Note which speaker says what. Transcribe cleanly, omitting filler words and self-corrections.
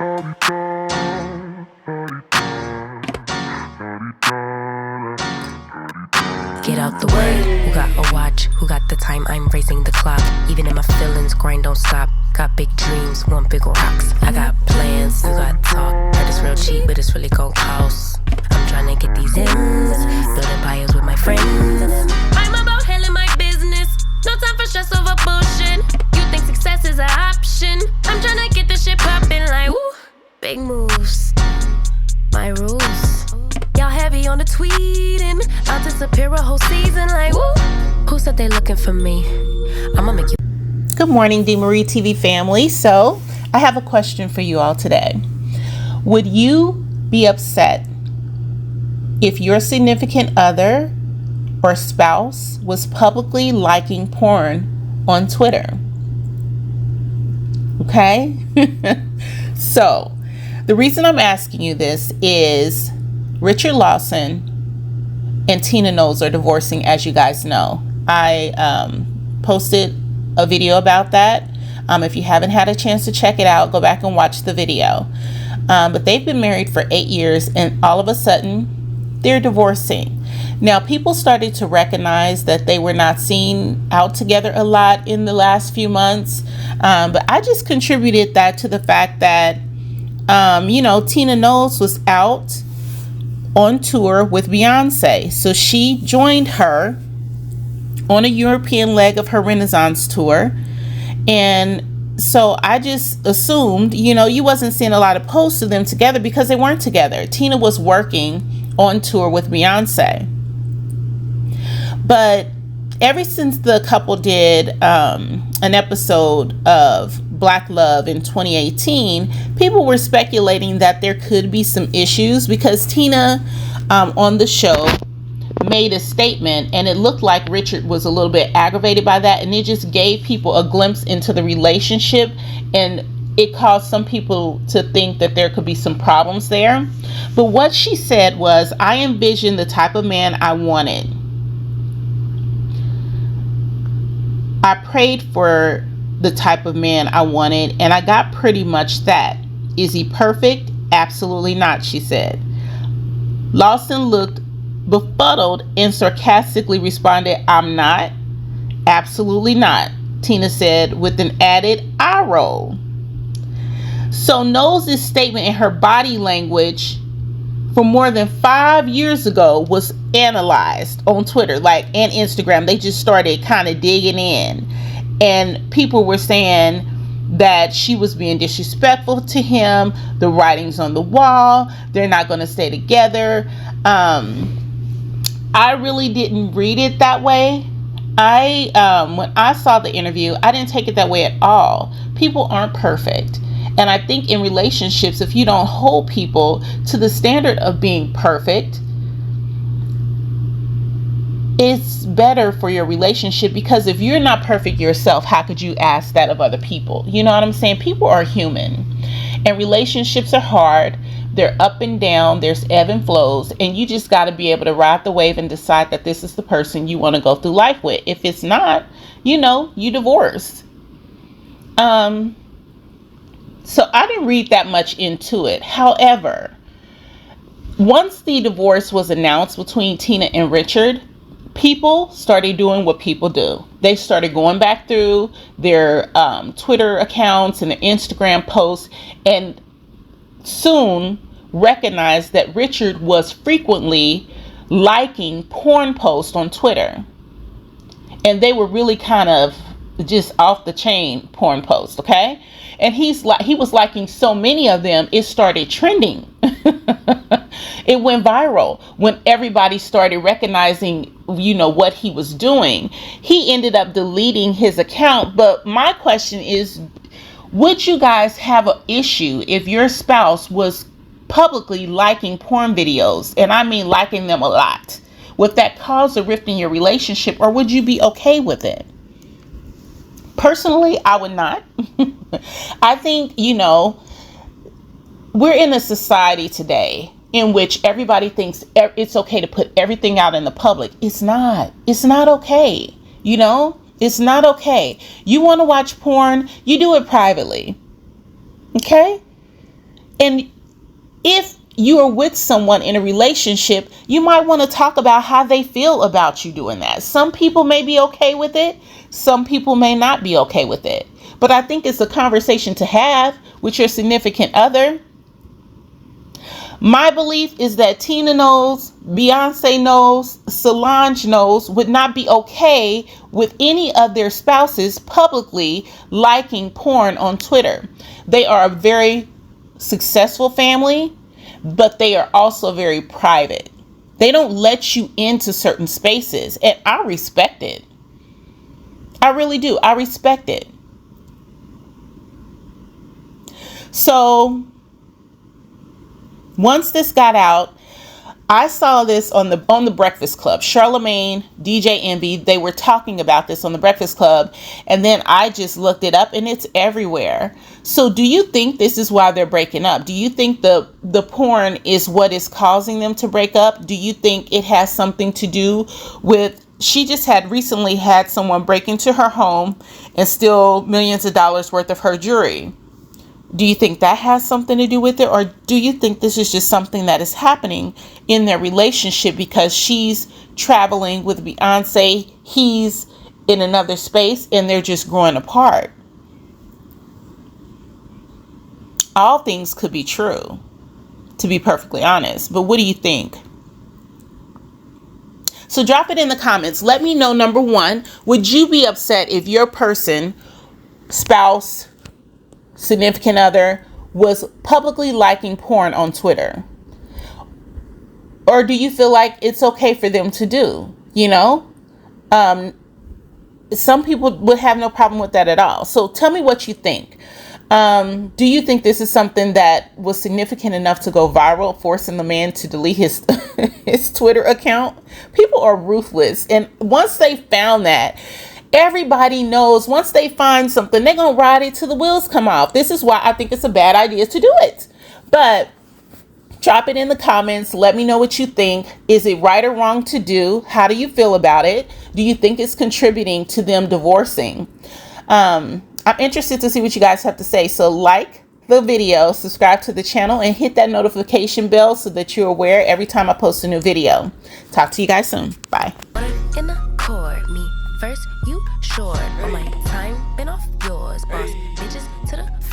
Speaker 1: Get out the way. Who got a watch? Who got the time? I'm raising the clock. Even in my feelings, grind don't stop. Got big dreams, want big rocks. I got plans, you got talk. Heard it's real cheap, but it's really gon' cost. I'm tryna get these ends, building empires with my friends. I'm about handling my business. No time for stress over bullshit. You think success is an option? I'm tryna get this shit poppin' like woo. Big moves, my rules. Y'all heavy on the tweeting. I'll disappear a whole season like woo. Who said they looking for me? I'ma make you.
Speaker 2: Good morning, DeMarie TV family. So I have a question for you all today. Would you be upset if your significant other or spouse was publicly liking porn on Twitter? Okay. So the reason I'm asking you this is Richard Lawson and Tina Knowles are divorcing, as you guys know. I posted a video about that. If you haven't had a chance to check it out, go back and watch the video. But they've been married for 8 years, and all of a sudden they're divorcing. Now, people started to recognize that they were not seen out together a lot in the last few months. But I just contributed that to the fact that, Tina Knowles was out on tour with Beyonce. So she joined her on a European leg of her Renaissance tour. And so I just assumed, you wasn't seeing a lot of posts of them together because they weren't together. Tina was working on tour with Beyonce. But ever since the couple did an episode of Black Love in 2018, people were speculating that there could be some issues because Tina on the show made a statement, and it looked like Richard was a little bit aggravated by that, and it just gave people a glimpse into the relationship, and it caused some people to think that there could be some problems there. But what she said was, I envisioned the type of man I wanted. I prayed for the type of man I wanted, and I got pretty much that. Is he perfect? Absolutely not, she said. Lawson looked befuddled and sarcastically responded, I'm not. Absolutely not, Tina said with an added eye roll. So Knowles' statement and her body language from more than 5 years ago was analyzed on Twitter, and Instagram. They just started kind of digging in, and people were saying that she was being disrespectful to him. The writing's on the wall. They're not going to stay together. I really didn't read it that way. When I saw the interview, I didn't take it that way at all. People aren't perfect. And I think in relationships, if you don't hold people to the standard of being perfect, it's better for your relationship, because if you're not perfect yourself, how could you ask that of other people? You know what I'm saying? People are human, and relationships are hard. They're up and down. There's ebb and flows, and you just got to be able to ride the wave and decide that this is the person you want to go through life with. If it's not, you divorce. So I didn't read that much into it. However, once the divorce was announced between Tina and Richard, people started doing what people do. They started going back through their Twitter accounts and their Instagram posts, and soon recognized that Richard was frequently liking porn posts on Twitter. And they were really kind of just off the chain porn posts, okay? And he was liking so many of them, it started trending. It went viral when everybody started recognizing, what he was doing. He ended up deleting his account. But my question is, would you guys have an issue if your spouse was publicly liking porn videos? And I mean liking them a lot. Would that cause a rift in your relationship, or would you be okay with it? Personally, I would not. I think, we're in a society today in which everybody thinks it's okay to put everything out in the public. It's not. It's not okay. It's not okay. You want to watch porn, you do it privately. Okay? And if you are with someone in a relationship, you might want to talk about how they feel about you doing that. Some people may be okay with it. Some people may not be okay with it. But I think it's a conversation to have with your significant other. My belief is that Tina knows, Beyonce knows, Solange knows, would not be okay with any of their spouses publicly liking porn on Twitter. They are a very successful family, but they are also very private. They don't let you into certain spaces, and I respect it. I really do. I respect it. So once this got out, I saw this on the Breakfast Club. Charlemagne, DJ Envy, they were talking about this on the Breakfast Club, and then I just looked it up, and it's everywhere. So do you think this is why they're breaking up? Do you think the porn is what is causing them to break up? Do you think it has something to do with, she just had recently had someone break into her home and steal millions of dollars worth of her jewelry? Do you think that has something to do with it? Or do you think this is just something that is happening in their relationship because she's traveling with Beyonce, he's in another space, and they're just growing apart? All things could be true, to be perfectly honest. But what do you think? So drop it in the comments. Let me know, number one, would you be upset if your person, spouse, significant other, was publicly liking porn on Twitter? Or do you feel like it's okay for them to do? You know, some people would have no problem with that at all. So tell me what you think. Do you think this is something that was significant enough to go viral, forcing the man to delete his his Twitter account? People are ruthless, and once they found that, everybody knows once they find something, they're going to ride it till the wheels come off. This is why I think it's a bad idea to do it. But drop it in the comments. Let me know what you think. Is it right or wrong to do? How do you feel about it? Do you think it's contributing to them divorcing? I'm interested to see what you guys have to say. So like the video, subscribe to the channel, and hit that notification bell so that you're aware every time I post a new video. Talk to you guys soon. Bye.
Speaker 1: In accord, me first, you short. All my time been off yours, boss. Bitches to the